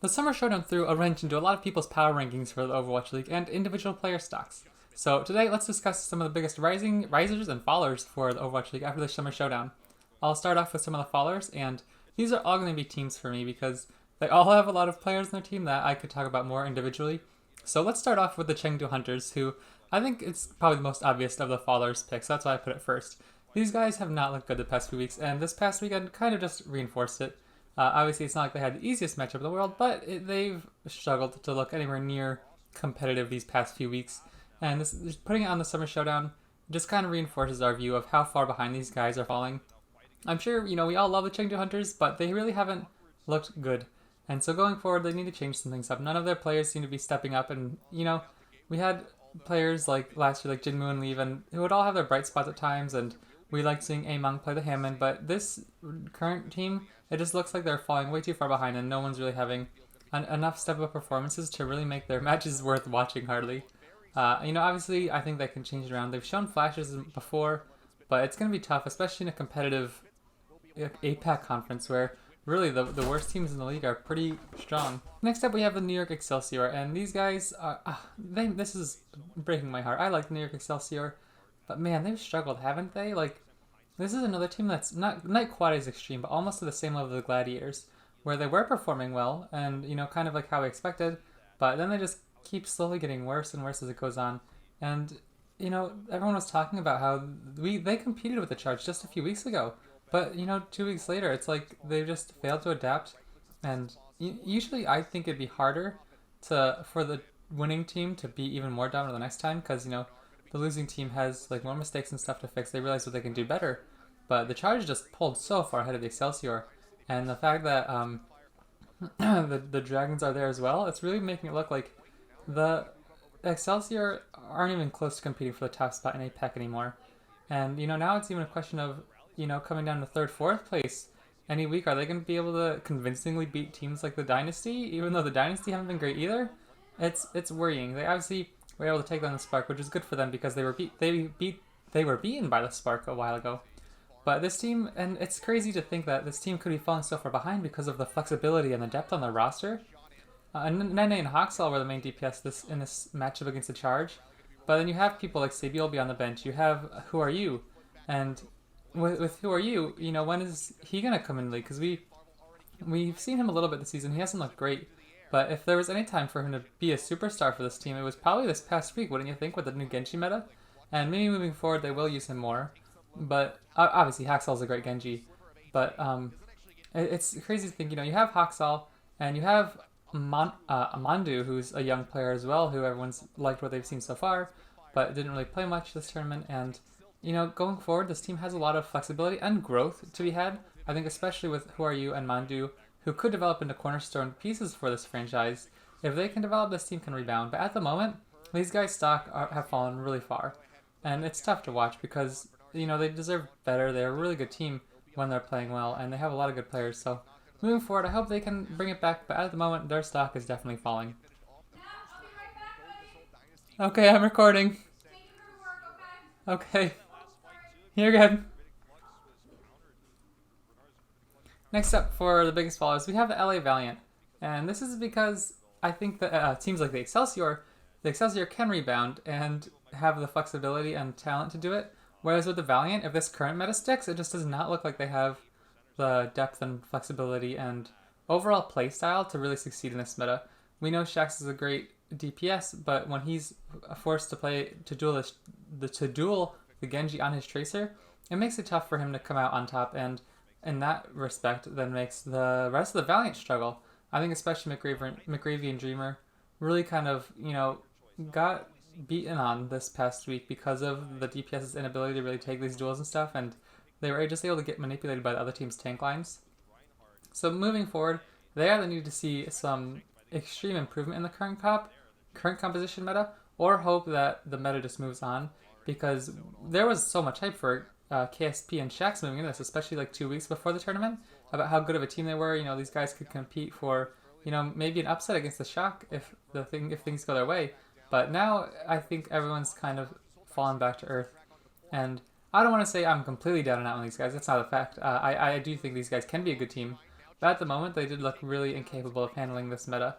The Summer Showdown threw a wrench into a lot of people's power rankings for the Overwatch League and individual player stocks. So today, let's discuss some of the biggest risers and fallers for the Overwatch League after the Summer Showdown. I'll start off with some of the fallers, and these are all going to be teams for me because they all have a lot of players in their team that I could talk about more individually. So let's start off with the Chengdu Hunters, who I think it's probably the most obvious of the fallers picks. That's why I put it first. These guys have not looked good the past few weeks, and this past weekend kind of just reinforced it. Obviously, it's not like they had the easiest matchup in the world, but they've struggled to look anywhere near competitive these past few weeks. And just putting it on the Summer Showdown just kind of reinforces our view of how far behind these guys are falling. I'm sure, we all love the Chengdu Hunters, but they really haven't looked good. And so going forward, they need to change some things up. None of their players seem to be stepping up. And, we had players like last year, like Jinmu and Leave, who would all have their bright spots at times. And we liked seeing Among play the Hammond. But this current team, it just looks like they're falling way too far behind. And no one's really having enough step-up performances to really make their matches worth watching hardly. Obviously, I think they can change it around. They've shown flashes before, but it's going to be tough, especially in a competitive APAC conference where really the worst teams in the league are pretty strong. Next up, we have the New York Excelsior, and these guys are, this is breaking my heart. I like New York Excelsior, but man, they've struggled, haven't they? Like, this is another team that's not quite as extreme, but almost to the same level of the Gladiators, where they were performing well and, kind of like how we expected, but then they just keep slowly getting worse and worse as it goes on. And, everyone was talking about how they competed with the Charge just a few weeks ago. But, 2 weeks later, it's like they've just failed to adapt. And usually I think it'd be harder for the winning team to be even more dominant the next time because, the losing team has like more mistakes and stuff to fix. They realize what they can do better. But the Charge just pulled so far ahead of the Excelsior. And the fact that the Dragons are there as well, it's really making it look like the Excelsior aren't even close to competing for the top spot in APAC anymore. And, now it's even a question of coming down to third, fourth place any week. Are they going to be able to convincingly beat teams like the Dynasty, even though the Dynasty haven't been great either? It's worrying. They obviously were able to take down the Spark, which is good for them because they were beaten by the Spark a while ago. But this team, and it's crazy to think that this team could be falling so far behind because of the flexibility and the depth on their roster. Nene and Hoxall were the main DPS in this matchup against the Charge, but then you have people like Sabiel be on the bench. You have Who Are You, and with Who Are You, when is he going to come in the league? Because we've seen him a little bit this season. He hasn't looked great. But if there was any time for him to be a superstar for this team, it was probably this past week, wouldn't you think, with the new Genji meta? And maybe moving forward, they will use him more. But obviously, Haxall's a great Genji. But it's crazy to think, you have Haxall, and you have Amandu, who's a young player as well, who everyone's liked what they've seen so far, but didn't really play much this tournament. And going forward, this team has a lot of flexibility and growth to be had. I think especially with Who Are You and Mandu, who could develop into cornerstone pieces for this franchise. If they can develop, this team can rebound. But at the moment, these guys' have fallen really far. And it's tough to watch because, they deserve better. They're a really good team when they're playing well, and they have a lot of good players. So moving forward, I hope they can bring it back. But at the moment, their stock is definitely falling. Okay, I'm recording. Okay. You're good. Next up for the biggest followers, we have the LA Valiant. And this is because I think that teams like the Excelsior can rebound and have the flexibility and talent to do it. Whereas with the Valiant, if this current meta sticks, it just does not look like they have the depth and flexibility and overall playstyle to really succeed in this meta. We know Shax is a great DPS, but when he's forced to duel the Genji on his Tracer, it makes it tough for him to come out on top, and in that respect, then makes the rest of the Valiant struggle. I think especially McGravy and Dreamer really kind of, got beaten on this past week because of the DPS's inability to really take these duels and stuff, and they were just able to get manipulated by the other team's tank lines. So moving forward, they either need to see some extreme improvement in the current composition meta, or hope that the meta just moves on, because there was so much hype for KSP and Shax moving into this, especially like 2 weeks before the tournament, about how good of a team they were. These guys could compete for, maybe an upset against the Shock if things go their way. But now I think everyone's kind of fallen back to earth, and I don't want to say I'm completely down and out on these guys. That's not a fact. I do think these guys can be a good team, But at the moment, they did look really incapable of handling this meta.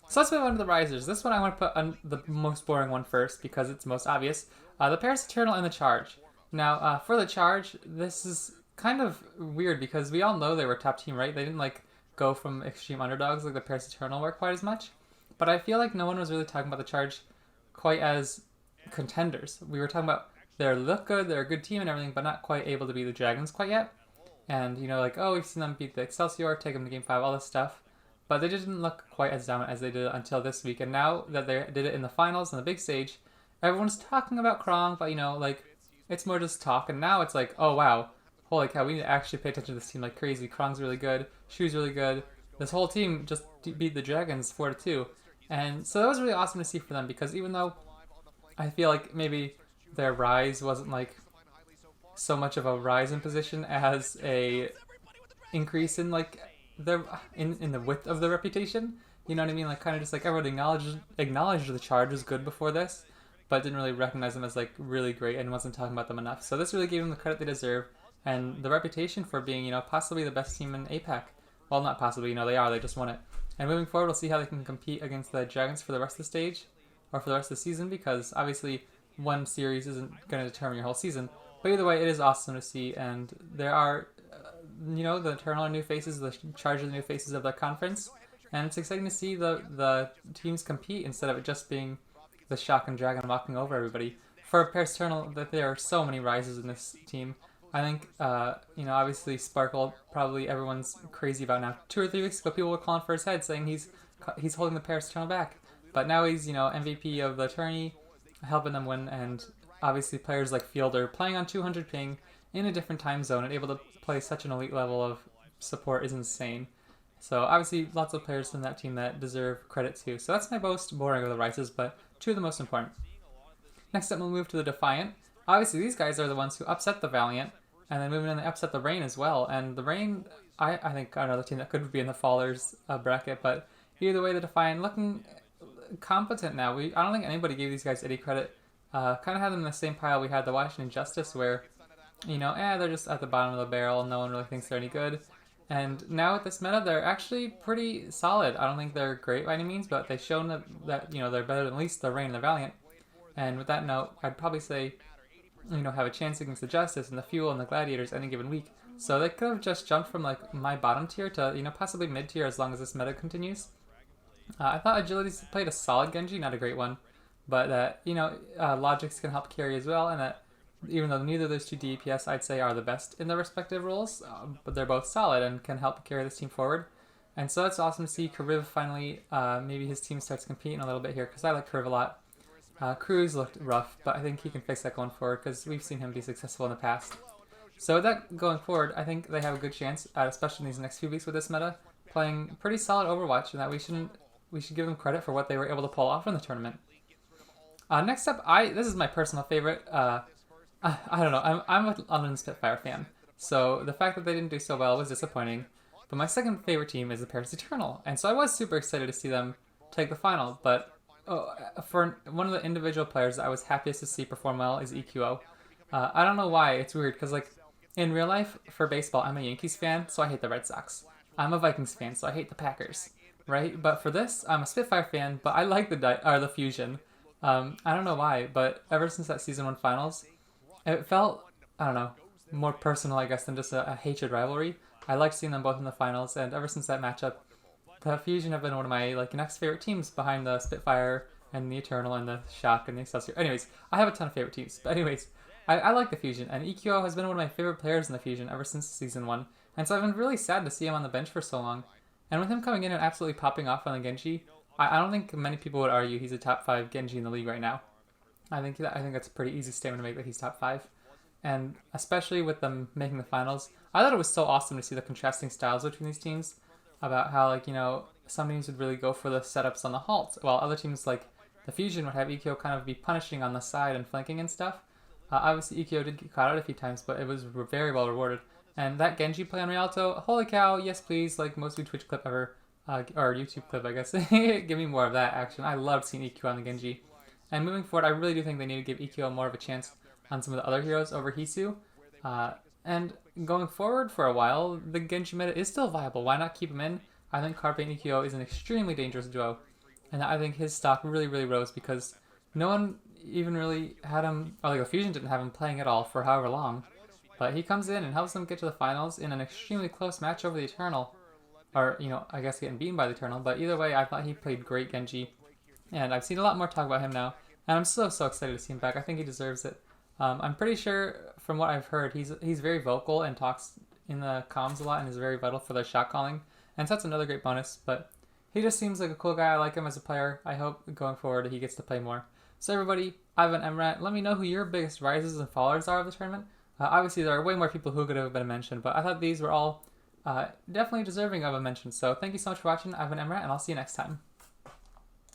So let's move on to the risers. This one I want to put on the most boring one first because it's most obvious. The Paris Eternal and the Charge. Now, for the Charge, this is kind of weird because we all know they were top team, right? They didn't like go from extreme underdogs like the Paris Eternal were quite as much. But I feel like no one was really talking about the Charge quite as contenders. We were talking about they look good, they're a good team and everything, but not quite able to beat the Dragons quite yet. And, you know, like, oh, we've seen them beat the Excelsior, take them to Game 5, all this stuff. But they didn't look quite as dominant as they did until this week. And now that they did it in the finals, on the big stage, everyone's talking about Krong, but, you know, like, it's more just talk. And now it's like, oh, wow, holy cow, we need to actually pay attention to this team like crazy. Krong's really good, Shu's really good. This whole team just beat the Dragons 4-2. And so that was really awesome to see for them because even though I feel like maybe their rise wasn't like so much of a rise in position as a increase in like their in the width of their reputation. You know what I mean? Like kind of just like everyone acknowledged the Charge was good before this, but didn't really recognize them as like really great and wasn't talking about them enough. So this really gave them the credit they deserve and the reputation for being, you know, possibly the best team in APAC. Well, not possibly, you know, they are. They just won it. And moving forward, we'll see how they can compete against the Dragons for the rest of the stage or for the rest of the season because obviously one series isn't going to determine your whole season. But either way, it is awesome to see, and there are, you know, the Eternal are new faces, the Charge are the new faces of the conference, and it's exciting to see the teams compete instead of it just being the Shock and Dragon walking over everybody. For Paris Eternal, that there are so many rises in this team. I think, you know, obviously Sparkle, probably everyone's crazy about now. 2 or 3 weeks ago, people were calling for his head, saying he's holding the Paris Eternal back. But now he's, you know, MVP of the tourney, helping them win, and obviously players like Fielder playing on 200 ping in a different time zone and able to play such an elite level of support is insane. So obviously lots of players in that team that deserve credit too. So that's my most boring of the rises, but 2 of the most important. Next up we'll move to the Defiant. Obviously these guys are the ones who upset the Valiant, and then moving in they upset the Reign as well. And the Reign, I think are another team that could be in the Fallers bracket, but either way the Defiant looking competent now. I don't think anybody gave these guys any credit. Kind of had them in the same pile we had the Washington Justice where, you know, they're just at the bottom of the barrel. No one really thinks they're any good. And now with this meta, they're actually pretty solid. I don't think they're great by any means, but they've shown that you know, they're better than at least the Reign and the Valiant. And with that note, I'd probably say, you know, have a chance against the Justice and the Fuel and the Gladiators any given week. So they could have just jumped from like my bottom tier to, you know, possibly mid tier as long as this meta continues. I thought Agility played a solid Genji, not a great one. But that, you know, Logics can help carry as well, and that even though neither of those 2 DPS I'd say are the best in their respective roles, but they're both solid and can help carry this team forward. And so it's awesome to see Kariv finally, maybe his team starts competing a little bit here, because I like Kariv a lot. Cruz looked rough, but I think he can fix that going forward, because we've seen him be successful in the past. So with that going forward, I think they have a good chance, especially in these next few weeks with this meta, playing pretty solid Overwatch, and that we should give them credit for what they were able to pull off in the tournament. Next up, this is my personal favorite. I don't know. I'm a London Spitfire fan, so the fact that they didn't do so well was disappointing. But my second favorite team is the Paris Eternal, and so I was super excited to see them take the final. But for one of the individual players that I was happiest to see perform well is EQO. I don't know why. It's weird because like in real life for baseball, I'm a Yankees fan, so I hate the Red Sox. I'm a Vikings fan, so I hate the Packers. Right? But for this, I'm a Spitfire fan, but I like the Fusion. I don't know why, but ever since that Season 1 finals, it felt, I don't know, more personal, I guess, than just a hatred rivalry. I liked seeing them both in the finals, and ever since that matchup, the Fusion have been one of my like next favorite teams behind the Spitfire and the Eternal and the Shock and the Excelsior. Anyways, I have a ton of favorite teams, but anyways, I like the Fusion, and EQO has been one of my favorite players in the Fusion ever since Season 1, and so I've been really sad to see him on the bench for so long. And with him coming in and absolutely popping off on the Genji, I don't think many people would argue he's a top 5 Genji in the league right now. I think that's a pretty easy statement to make that he's top 5. And especially with them making the finals, I thought it was so awesome to see the contrasting styles between these teams about how, like, you know, some teams would really go for the setups on the halt, while other teams like the Fusion would have EQO kind of be punishing on the side and flanking and stuff. Obviously EQO did get caught out a few times, but it was very well rewarded. And that Genji play on Rialto, holy cow, yes please, like most Twitch clip ever. Or YouTube clip, I guess. Give me more of that action. I loved seeing EQ on the Genji. And moving forward, I really do think they need to give EQ more of a chance on some of the other heroes over Hisu. And going forward for a while, the Genji meta is still viable. Why not keep him in? I think Carpe and Ikyo is an extremely dangerous duo. And I think his stock really, really rose because no one even really had him, or like the Fusion didn't have him playing at all for however long. But he comes in and helps them get to the finals in an extremely close match over the Eternal. Or, I guess getting beaten by the Eternal. But either way, I thought he played great Genji. And I've seen a lot more talk about him now. And I'm so excited to see him back. I think he deserves it. I'm pretty sure, from what I've heard, he's very vocal and talks in the comms a lot and is very vital for the shot calling. And so that's another great bonus. But he just seems like a cool guy. I like him as a player. I hope going forward he gets to play more. So everybody, I've been Emrat. Let me know who your biggest rises and fallers are of the tournament. Obviously, there are way more people who could have been mentioned, but I thought these were all definitely deserving of a mention. So thank you so much for watching. I've been Emrat, and I'll see you next time.